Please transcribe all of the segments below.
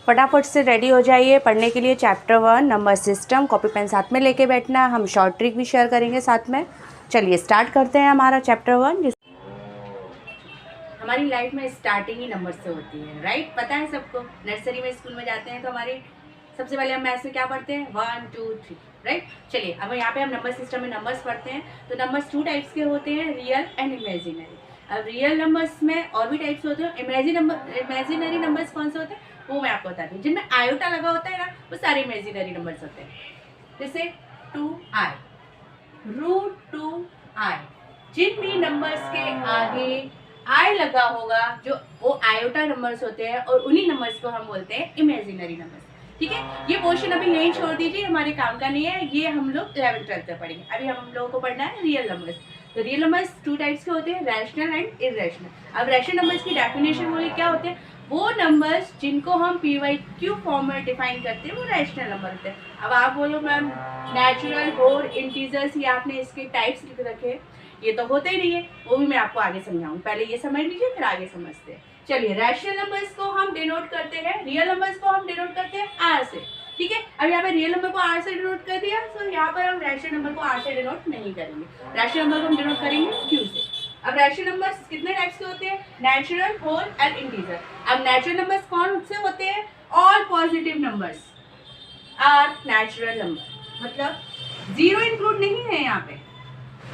फटाफट से रेडी हो जाइए पढ़ने के लिए chapter 1 number system. Copy pen साथ में लेके बैठना। हम शॉर्ट ट्रिक भी शेयर करेंगे साथ में। चलिए स्टार्ट करते हैं हमारा चैप्टर 1। हमारी लाइफ में स्टार्टिंग ही नंबर से होती है, राइट? पता है सबको। नर्सरी में स्कूल में जाते हैं तो हमारे सबसे पहले हम मैथ्स में क्या पढ़ते हैं? 1 2 3, राइट? चलिए अब यहाँ पे हम नंबर सिस्टम में नंबर्स पढ़ते हैं। तो नंबर्स 2 टाइप्स के होते हैं, रियल एंड इमेजिनरी। अब रियल नंबर्स में और भी टाइप्स होते हैं। इमेजिनरी नंबर्स कौन से होते हैं वो मैं आपको बताती हूँ। जिनमें आयोटा लगा होता है ना वो सारे इमेजिनरी नंबर्स होते हैं। जैसे 2i, √2i। जिन भी नंबर्स के आगे i लगा होगा जो वो आयोटा नंबर्स होते हैं और उन्हीं नंबर्स को हम बोलते हैं इमेजिनरी नंबर्स। ठीक है, ये पोर्शन अभी यहीं छोड़ दीजिए, हमारे काम का नहीं है। ये हम लोग 11th 12th में पढ़ेंगे। अभी हम लोगों को पढ़ना है रियल नंबर्स। तो रियल नंबर्स 2 टाइप्स के होते हैं, रैशनल एंड इरेशनल। अब रैशनल नंबर्स की डेफिनेशन बोले क्या होते हैं? वो नंबर्स जिनको हम PYQ फॉर्म में डिफाइन करते हैं वो रैशनल नंबर होते हैं। अब आप बोलो मैम नेचुरल, होल, इंटीजर्स, ये आपने इसके टाइप्स लिख रखे, ये तो होते ही नहीं है। वो भी मैं आपको आगे समझाऊंगी, पहले ये समझ लीजिए फिर आगे समझते हैं। चलिए, रैशनल नंबर्स को हम डिनोट करते हैं, रियल नंबर्स को हम डिनोट करते हैं R से। ठीक है, अब यहाँ पे रियल नंबर को R से डिनोट कर दिया, तो यहाँ पर हम रैशनल नंबर को R से डिनोट नहीं करेंगे। रैशनल नंबर को हम डिनोट करेंगे Q से। अब रैशनल नंबर्स कितने टाइप्स के होते हैं? Natural, whole and integer. अब नेचुरल नंबर्स कौन से होते हैं? All positive numbers are natural number, मतलब जीरो इंक्लूड नहीं है यहाँ पे,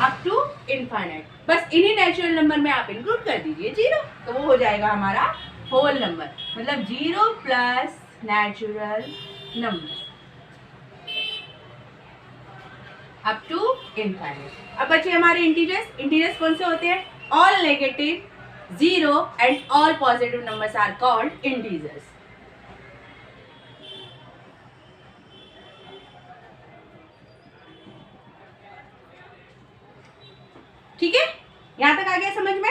अप टू इनफाइनाइट। बस इन्हीं नेचुरल नंबर में आप इंक्लूड कर दीजिए जीरो, तो वो हो जाएगा हमारा होल नंबर, मतलब 0 plus natural number up to infinite. अब बचे हमारे इंटीजर्स। इंटीजर्स कौन से होते हैं? All negative, 0 and all positive numbers are called integers. ठीक है, यहाँ तक आ गया समझ में?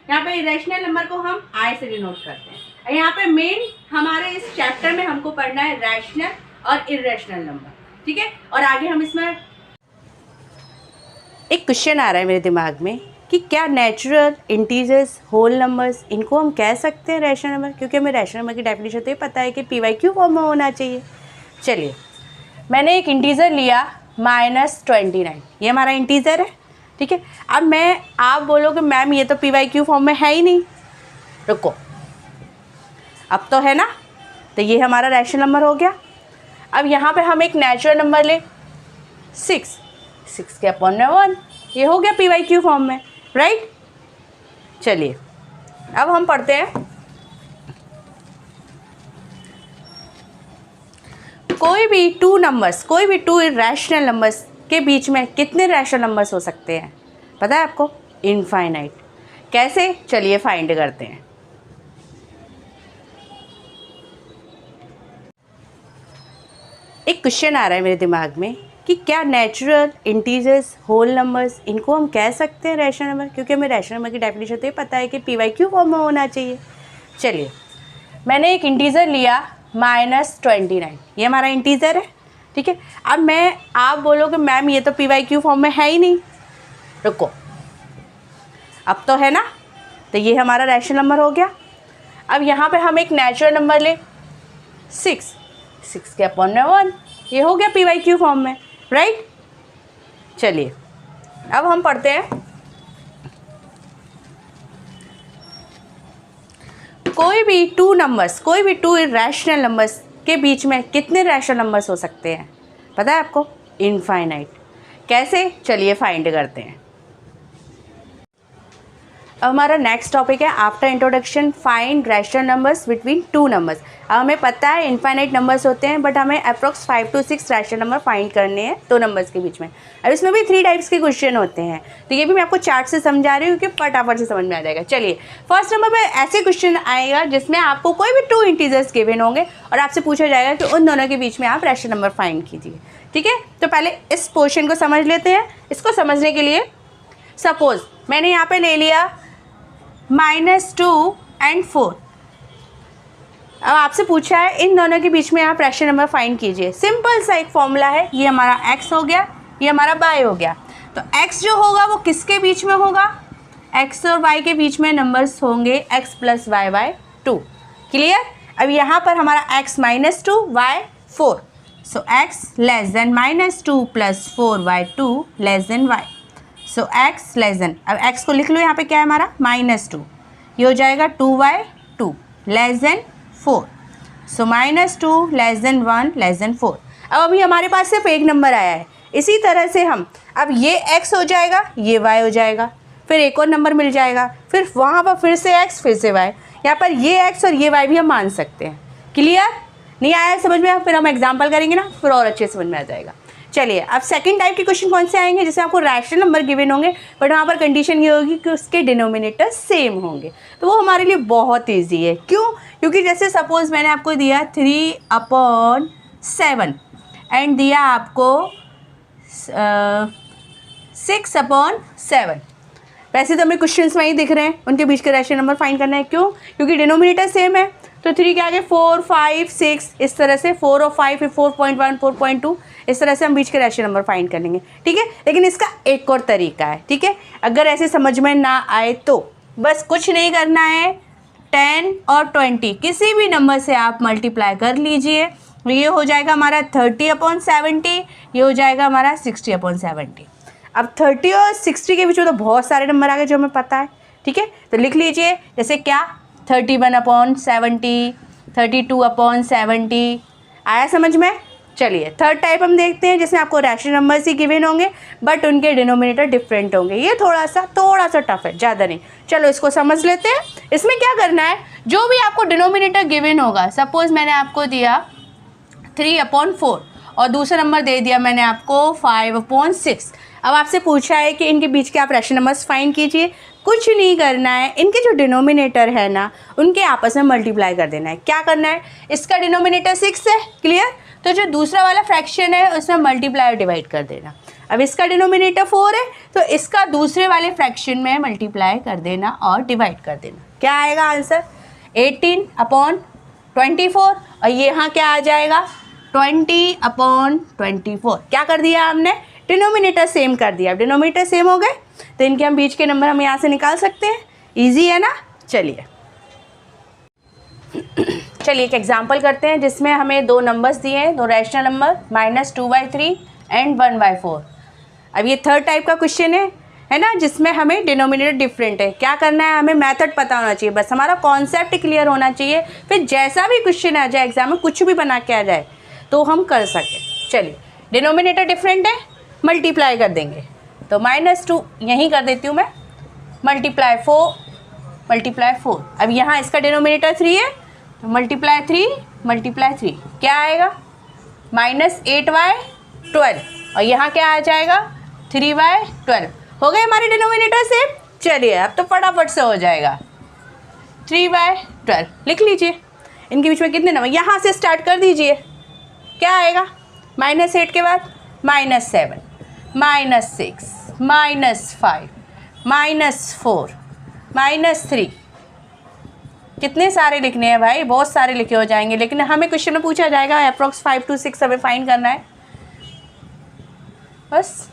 यहाँ पे इरेशनल नंबर को हम I से डिनोट करते हैं। यहाँ पे मेन हमारे इस चैप्टर में हमको पढ़ना है रैशनल और इरेशनल नंबर। ठीक है, और आगे हम इसमें एक क्वेश्चन आ रहा है मेरे दिमाग में कि क्या नेचुरल, इंटीजर्स, होल नंबर्स, इनको हम कह सकते हैं रैशनल नंबर? क्योंकि हमें रैशनल नंबर की डेफिनेशन तो ये पता है कि PYQ फॉर्म में होना चाहिए। चलिए, मैंने एक इंटीजर लिया -29, ये हमारा इंटीजर है। ठीक है, अब आप बोलोगे मैम ये तो PYQ फॉर्म में है ही नहीं। रुको, अब तो है ना, तो ये हमारा रैशनल नंबर हो गया। अब यहाँ पे हम एक नेचुरल नंबर ले 6 के अपॉन में 1, ये हो गया PYQ फॉर्म में, राइट? चलिए अब हम पढ़ते हैं। कोई भी 2 नंबर्स, कोई भी 2 इरेशनल नंबर्स के बीच में कितने रैशनल नंबर्स हो सकते हैं? पता है आपको? इनफाइनाइट। कैसे? चलिए फाइंड करते हैं। एक क्वेश्चन आ रहा है मेरे दिमाग में कि क्या नेचुरल, इंटीजर्स, होल नंबर्स, इनको हम कह सकते हैं रैशनल नंबर? क्योंकि हमें रैशनल नंबर की डेफिनेशन तो ये पता है कि PYQ फॉर्म में होना चाहिए। चलिए, मैंने एक इंटीजर लिया -29, ये हमारा इंटीजर है। ठीक है, अब आप बोलोगे मैम ये तो PYQ फॉर्म में है ही नहीं। रुको, अब तो है ना, तो ये हमारा रैशनल नंबर हो गया। अब यहाँ पे हम एक नेचुरल नंबर ले 6 के अपॉन में 1, ये हो गया PYQ फॉर्म में, राइट? चलिए अब हम पढ़ते हैं। कोई भी 2 नंबर्स, कोई भी 2 इरेशनल नंबर्स के बीच में कितने रैशनल नंबर्स हो सकते हैं? पता है आपको? इनफाइनाइट। कैसे? चलिए फाइंड करते हैं। अब हमारा नेक्स्ट टॉपिक है after introduction find rational numbers between 2 numbers. अब हमें पता है इनफाइनाइट नंबर्स होते हैं, बट हमें approx 5 to 6 rational number find करने हैं 2 नंबर्स के बीच में। अब इसमें भी 3 टाइप्स के क्वेश्चन होते हैं, तो ये भी मैं आपको चार्ट से समझा रही हूँ कि फटाफट से समझ में आ जाएगा। चलिए, फर्स्ट नंबर पर ऐसे क्वेश्चन आएगा जिसमें आपको कोई भी 2 इंटीजर्स गिवन होंगे और आपसे पूछा जाएगा कि उन दोनों के बीच में आप रैशनल नंबर फाइंड कीजिए। ठीक है, तो पहले इस पोर्शन को समझ लेते हैं। इसको समझने के लिए सपोज मैंने यहाँ पे ले लिया -2 and 4। अब आपसे पूछा है इन दोनों के बीच में आप रैशनल नंबर फाइंड कीजिए। सिंपल सा एक फॉर्मूला है, ये हमारा x हो गया, ये हमारा y हो गया। तो x जो होगा वो किसके बीच में होगा? x और y के बीच में नंबर्स होंगे x + y/2। क्लियर? अब यहाँ पर हमारा x -2 y 4, सो x less than -2 + 4y2 less than y, सो x लेस देन, अब x को लिख लो यहाँ पे क्या है हमारा -2, ये हो जाएगा 2y2 लेस देन 4, सो -2 लेस देन 1 लेस देन 4। अब अभी हमारे पास सिर्फ एक नंबर आया है, इसी तरह से हम अब ये x हो जाएगा, ये y हो जाएगा, फिर एक और नंबर मिल जाएगा, फिर वहाँ पर फिर से x फिर से y, यहाँ पर ये x और ये y भी हम मान सकते हैं। क्लियर? नहीं आया समझ में? फिर हम एग्जाम्पल करेंगे ना, फिर और अच्छे समझ में आ जाएगा। चलिए अब सेकंड टाइप के क्वेश्चन कौन से आएंगे, जिसमें आपको रैशनल नंबर गिवन होंगे बट वहाँ पर कंडीशन ये होगी कि उसके डिनोमिनेटर सेम होंगे, तो वो हमारे लिए बहुत ईजी है। क्यों? क्योंकि जैसे सपोज मैंने आपको दिया 3/7 एंड दिया आपको 6/7, वैसे तो हमें क्वेश्चंस में ही दिख रहे हैं, उनके बीच का रैशनल नंबर फाइंड करना है। क्यों? क्योंकि डिनोमिनेटर सेम है, तो 3 के आगे 4, 5, 6 इस तरह से 4 और 5 फिर 4.1, 4.2 इस तरह से हम बीच के रैशनल नंबर फाइंड कर लेंगे। ठीक है, लेकिन इसका एक और तरीका है। ठीक है, अगर ऐसे समझ में ना आए तो बस कुछ नहीं करना है, 10 और 20 किसी भी नंबर से आप मल्टीप्लाई कर लीजिए, ये हो जाएगा हमारा 30/70, ये हो जाएगा हमारा 60/70। अब 30 और 60 के बीच में तो बहुत सारे नंबर आ गए जो हमें पता है। ठीक है, तो लिख लीजिए जैसे क्या 31/70, 32/70, आया समझ में? चलिए थर्ड टाइप हम देखते हैं, जिसमें आपको रैशनल नंबर्स ही गिवन होंगे बट उनके डिनोमिनेटर डिफरेंट होंगे। ये थोड़ा सा टफ है, ज़्यादा नहीं। चलो इसको समझ लेते हैं। इसमें क्या करना है, जो भी आपको डिनोमिनेटर गिवन होगा, सपोज मैंने आपको दिया 3/4 और दूसरा नंबर दे दिया मैंने आपको 5/6। अब आपसे पूछा है कि इनके बीच के आप रैशनल नंबर्स फाइंड कीजिए। कुछ नहीं करना है, इनके जो डिनोमिनेटर है ना उनके आपस में मल्टीप्लाई कर देना है। क्या करना है, इसका डिनोमिनेटर 6 है, क्लियर, तो जो दूसरा वाला फ्रैक्शन है उसमें मल्टीप्लाई और डिवाइड कर देना। अब इसका डिनोमिनेटर 4 है, तो इसका दूसरे वाले फ्रैक्शन में मल्टीप्लाई कर देना और डिवाइड कर देना। क्या आएगा आंसर, 18/24, और ये यहाँ क्या आ जाएगा 20/24। क्या कर दिया हमने, डिनोमिनेटर सेम कर दिया। डिनोमिनेटर सेम हो गए तो इनके हम बीच के नंबर हम यहाँ से निकाल सकते हैं। इजी है ना? चलिए एक एग्जांपल करते हैं जिसमें हमें दो नंबर्स दिए हैं, दो रैशनल नंबर -2/3 एंड 1/4। अब ये थर्ड टाइप का क्वेश्चन है ना, जिसमें हमें डिनोमिनेटर डिफरेंट है। क्या करना है, हमें मेथड पता होना चाहिए, बस हमारा कॉन्सेप्ट क्लियर होना चाहिए। फिर जैसा भी क्वेश्चन आ जाए एग्जाम में, कुछ भी बना के आ जाए तो हम कर सकें। चलिए डिनोमिनेटर डिफरेंट है, मल्टीप्लाई कर देंगे, तो -2 यहीं कर देती हूँ मैं, मल्टीप्लाई 4। अब यहाँ इसका डिनोमिनेटर 3 है, तो ×3 क्या आएगा -8/12, और यहाँ क्या आ जाएगा 3/12। हो गए हमारे डिनोमिनेटर से। चलिए अब तो फटाफट से हो जाएगा, 3/12 लिख लीजिए। इनके बीच में कितने नंबर, यहाँ से स्टार्ट कर दीजिए। क्या आएगा, -8 के बाद -7, -6, -5, -4, -3। कितने सारे लिखने हैं भाई, बहुत सारे लिखे हो जाएंगे, लेकिन हमें क्वेश्चन में पूछा जाएगा अप्रॉक्स 5 to 6 हमें फाइंड करना है। बस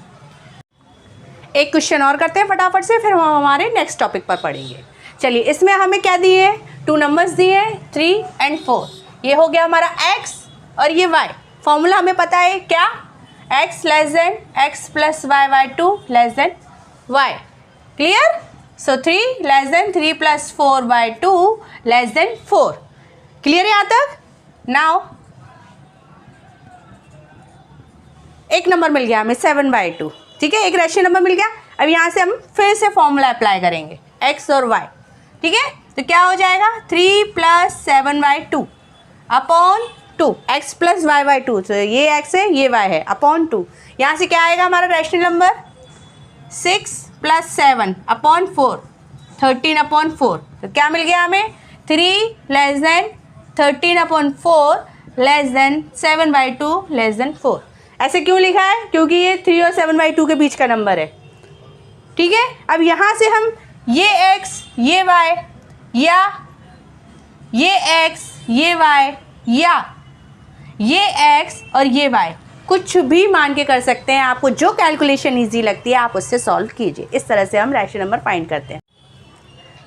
एक क्वेश्चन और करते हैं फटाफट से, फिर हम हमारे नेक्स्ट टॉपिक पर पढ़ेंगे। चलिए इसमें हमें क्या दिए हैं, 2 नंबर्स दिए हैं 3 and 4। ये हो गया हमारा x और ये y। फॉर्मूला हमें पता है क्या, x x + y/2 y। Clear? सो 3 + 4/2 4। क्लियर है यहाँ तक? नाउ एक नंबर मिल गया हमें 7/2। ठीक है, एक रैशनल नंबर मिल गया। अब यहाँ से हम फिर से फॉर्मूला अप्लाई करेंगे x और y। ठीक है, तो क्या हो जाएगा 3 + 7/2 अपॉन 2, x + y/2, तो ये x है ये y है, अपॉन 2। यहाँ से क्या आएगा हमारा रैशनल नंबर 6 + 7 अपॉन 4, 13/4। तो क्या मिल गया हमें 3 < 13/4 7/2 4। ऐसे क्यों लिखा है, क्योंकि ये 3 और 7/2 के बीच का नंबर है। ठीक है, अब यहाँ से हम ये x ये y या ये x ये y या ये x और ये y कुछ भी मान के कर सकते हैं। आपको जो कैलकुलेशन इजी लगती है आप उससे सॉल्व कीजिए। इस तरह से हम रैशनल नंबर फाइंड करते हैं।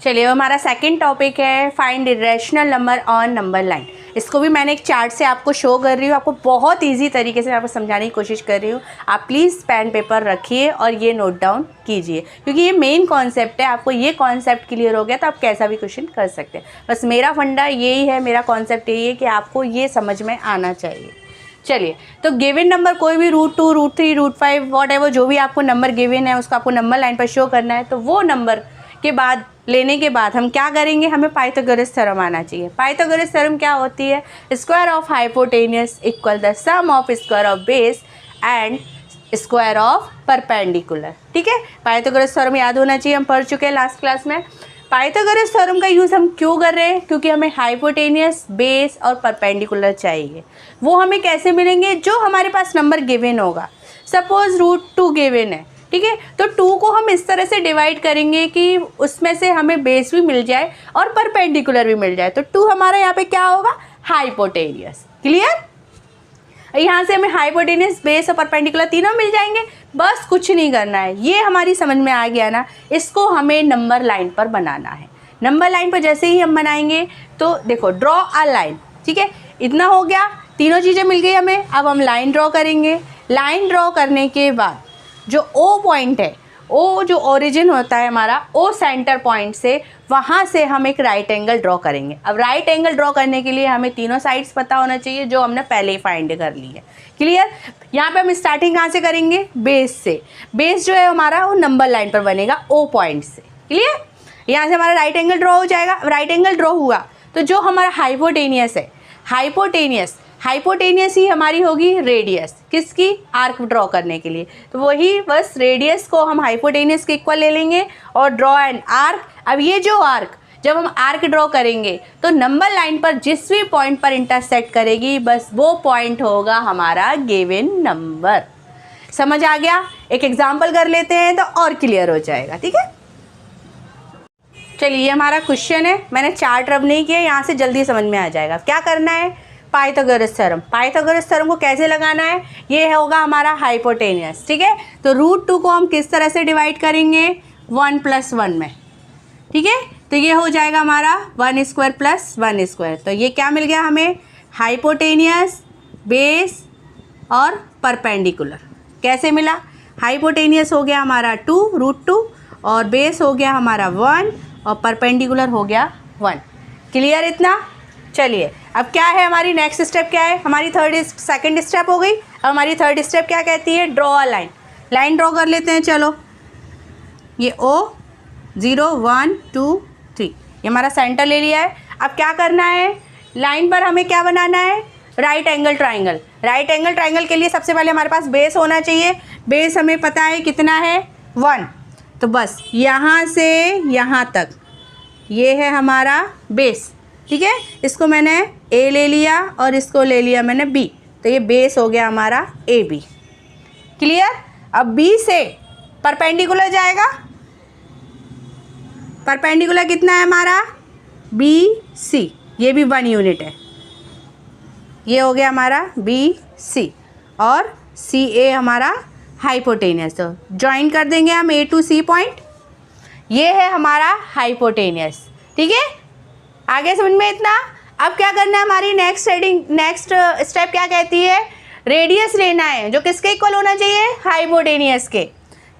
चलिए, हमारा सेकंड टॉपिक है find irrational number on number line. इसको भी मैंने एक चार्ट से आपको शो कर रही हूँ, आपको बहुत इजी तरीके से आपको समझाने की कोशिश कर रही हूँ। आप प्लीज़ पेन पेपर रखिए और ये नोट डाउन कीजिए, क्योंकि ये मेन कॉन्सेप्ट है। आपको ये कॉन्सेप्ट क्लियर हो गया तो आप कैसा भी क्वेश्चन कर सकते हैं। बस मेरा फंडा यही है, मेरा कॉन्सेप्ट यही है कि आपको ये समझ में आना चाहिए। चलिए, तो गिवन नंबर कोई भी √2, √3, √5 वॉट जो भी आपको नंबर गिवन है उसको आपको नंबर लाइन पर शो करना है। तो वो नंबर के बाद लेने के बाद हम क्या करेंगे, हमें पाइथागोरस थ्योरम आना चाहिए। पाइथागोरस थ्योरम क्या होती है? Square of hypotenuse equal the sum of square of base and square of perpendicular. ठीक है, पाइथागोरस थ्योरम याद होना चाहिए, हम पढ़ चुके हैं लास्ट क्लास में। पाइथागोरस थ्योरम का यूज़ हम क्यों कर रहे हैं? क्योंकि हमें हाइपोटेनियस, बेस और परपेंडिकुलर चाहिए। वो हमें कैसे मिलेंगे? जो हमारे पास नंबर गिवन होगा। सपोज √2 गिवन है, ठीक है, तो 2 को हम इस तरह से डिवाइड करेंगे कि उसमें से हमें बेस भी मिल जाए और परपेंडिकुलर भी मिल जाए। तो 2 हमारा यहाँ पे क्या होगा? हाइपोटेनियस। क्लियर? यहाँ से हमें हाइपोटेनियस, बेस और परपेंडिकुलर तीनों मिल जाएंगे। बस कुछ नहीं करना है, ये हमारी समझ में आ गया ना। इसको हमें नंबर लाइन पर बनाना है। नंबर लाइन पर जैसे ही हम बनाएंगे तो देखो, ड्रॉ अ लाइन। ठीक है, इतना हो गया, तीनों चीज़ें मिल गई हमें। अब हम लाइन ड्रॉ करेंगे। लाइन ड्रॉ करने के बाद जो O पॉइंट है, O जो ओरिजिन होता है हमारा, O सेंटर पॉइंट से, वहाँ से हम एक राइट एंगल ड्रॉ करेंगे। अब राइट एंगल ड्रॉ करने के लिए हमें तीनों साइड्स पता होना चाहिए, जो हमने पहले ही फाइंड कर ली है। क्लियर? यहाँ पे हम स्टार्टिंग कहाँ से करेंगे? बेस से। बेस जो है हमारा वो नंबर लाइन पर बनेगा O पॉइंट से। क्लियर? यहाँ से हमारा राइट एंगल ड्रॉ हो जाएगा। राइट एंगल ड्रॉ हुआ तो जो हमारा हाइपोटेनियस है, हाइपोटेनियस ही हमारी होगी रेडियस। किसकी? आर्क ड्रॉ करने के लिए। तो वही बस रेडियस को हम हाइपोटेनियस के इक्वल ले लेंगे और ड्रॉ एन आर्क। अब ये जो आर्क, जब हम आर्क ड्रॉ करेंगे तो नंबर लाइन पर जिस भी पॉइंट पर इंटरसेक्ट करेगी, बस वो पॉइंट होगा हमारा गिवन नंबर। समझ आ गया? एक एग्जाम्पल कर लेते हैं तो और क्लियर हो जाएगा। ठीक है, चलिए, ये हमारा क्वेश्चन है। मैंने चार्ट रब नहीं किया, यहाँ से जल्दी समझ में आ जाएगा। क्या करना है? Pythagoras theorem. पाइथागोरस थ्योरम को कैसे लगाना है? ये होगा हमारा हाइपोटेनियस। ठीक है, तो √2 को हम किस तरह से डिवाइड करेंगे? 1 + 1 में। ठीक है, तो ये हो जाएगा हमारा 1² + 1²। तो ये क्या मिल गया हमें? हाइपोटेनियस, बेस और परपेंडिकुलर। कैसे मिला? हाइपोटेनियस हो गया हमारा 2 √2 और बेस हो गया हमारा 1 और परपेंडिकुलर हो गया 1। क्लियर इतना? चलिए, अब क्या है हमारी नेक्स्ट स्टेप? क्या है हमारी? सेकंड स्टेप हो गई। अब हमारी थर्ड स्टेप क्या कहती है? Draw a line. Line draw कर लेते हैं। चलो, ये O 0 1 2 3 ये हमारा सेंटर ले लिया है। अब क्या करना है? लाइन पर हमें क्या बनाना है? Right angle triangle. Right angle triangle के लिए सबसे पहले हमारे पास बेस होना चाहिए। बेस हमें पता है कितना है? 1। तो बस यहाँ से यहाँ तक ये है हमारा बेस। ठीक है, इसको मैंने A ले लिया और इसको ले लिया मैंने B, तो ये बेस हो गया हमारा AB। क्लियर? अब B से परपेंडिकुलर जाएगा। परपेंडिकुलर कितना है हमारा? BC, ये भी 1 यूनिट है। ये हो गया हमारा BC और CA हमारा हाइपोटेनियस। तो ज्वाइन कर देंगे हम A to C पॉइंट। ये है हमारा हाइपोटेनियस। ठीक है, आगे समझ में इतना? अब क्या करना है? हमारी नेक्स्ट स्टेप क्या कहती है? रेडियस लेना है, जो किसके इक्वल होना चाहिए? हाइपोटेनियस के।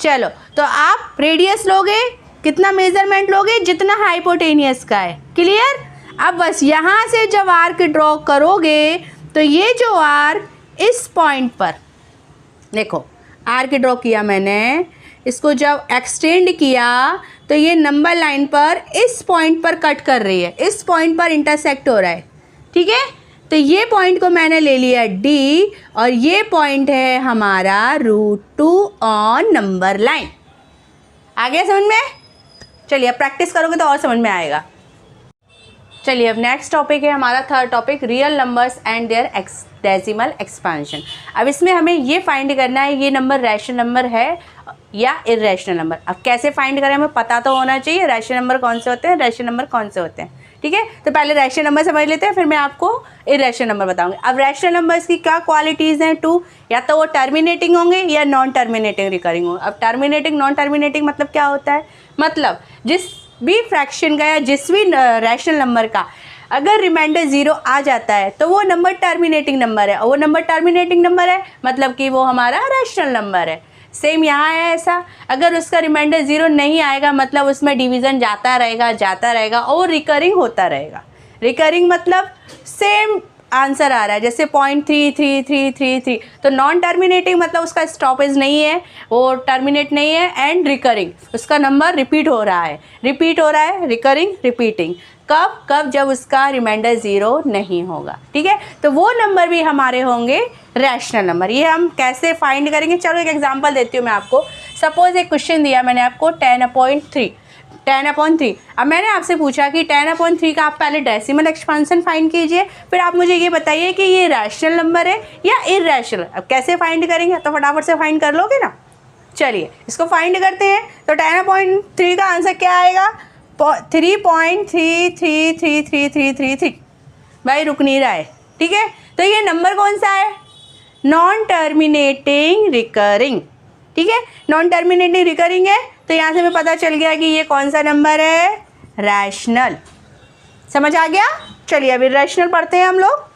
चलो, तो आप रेडियस लोगे, कितना मेजरमेंट लोगे? जितना हाइपोटेनियस का है। क्लियर? अब बस यहाँ से जब आर्क ड्रॉ करोगे तो ये जो आर्क इस पॉइंट पर, देखो आर्क ड्रॉ किया मैंने, इसको जब एक्सटेंड किया तो ये नंबर लाइन पर इस पॉइंट पर कट कर रही है, इस पॉइंट पर इंटरसेक्ट हो रहा है। ठीक है, तो ये पॉइंट को मैंने ले लिया D और ये पॉइंट है हमारा √2 ऑन नंबर लाइन। आ गया समझ में? चलिए, अब प्रैक्टिस करोगे तो और समझ में आएगा। चलिए, अब नेक्स्ट टॉपिक है हमारा third topic, real numbers and their decimal expansion. अब इसमें हमें ये फाइंड करना है ये नंबर रैशनल नंबर है या इरेशनल नंबर। अब कैसे फाइंड करें? हमें पता तो होना चाहिए रैशनल नंबर कौन से होते हैं, रैशनल नंबर कौन से होते हैं। ठीक है, तो पहले रैशनल नंबर समझ लेते हैं, फिर मैं आपको इरेशनल नंबर बताऊंगी। अब रैशनल नंबर्स की क्या क्वालिटीज़ हैं? 2, या तो वो टर्मिनेटिंग होंगे या नॉन टर्मिनेटिंग रिकरिंग होंगे। अब टर्मिनेटिंग, नॉन टर्मिनेटिंग मतलब क्या होता है? मतलब भी फ्रैक्शन का या जिस भी रैशनल नंबर का अगर रिमाइंडर 0 आ जाता है तो वो नंबर टर्मिनेटिंग नंबर है, और वो नंबर टर्मिनेटिंग नंबर है मतलब कि वो हमारा रैशनल नंबर है। सेम यहाँ है ऐसा, अगर उसका रिमाइंडर 0 नहीं आएगा मतलब उसमें डिवीज़न जाता रहेगा और रिकरिंग होता रहेगा। रिकरिंग मतलब सेम आंसर आ रहा है, जैसे 0.3333, तो नॉन टर्मिनेटिंग मतलब उसका स्टॉपेज नहीं है, वो टर्मिनेट नहीं है, एंड रिकरिंग उसका नंबर रिपीट हो रहा है, रिकरिंग रिपीटिंग। कब जब उसका रिमाइंडर 0 नहीं होगा। ठीक है, तो वो नंबर भी हमारे होंगे रैशनल नंबर। ये हम कैसे फाइंड करेंगे, चलो एक एग्जांपल देती हूँ मैं आपको। सपोज एक क्वेश्चन दिया मैंने आपको 10/3। अब मैंने आपसे पूछा कि 10/3 का आप पहले डेसिमल एक्सपेंशन फाइंड कीजिए, फिर आप मुझे ये बताइए कि ये रैशनल नंबर है या इरैशनल। अब कैसे फाइंड करेंगे, तो फटाफट से फाइंड कर लोगे ना। चलिए इसको फाइंड करते हैं। तो 10/3 का आंसर क्या आएगा, 3.333333। भाई रुक नहीं रहा है। ठीक है, तो ये नंबर कौन सा है, नॉन टर्मिनेटिंग रिकरिंग। ठीक है, नॉन टर्मिनेटिंग रिकरिंग है, तो यहाँ से हमें पता चल गया कि ये कौन सा नंबर है, रैशनल। समझ आ गया। चलिए अभी रैशनल पढ़ते हैं हम लोग।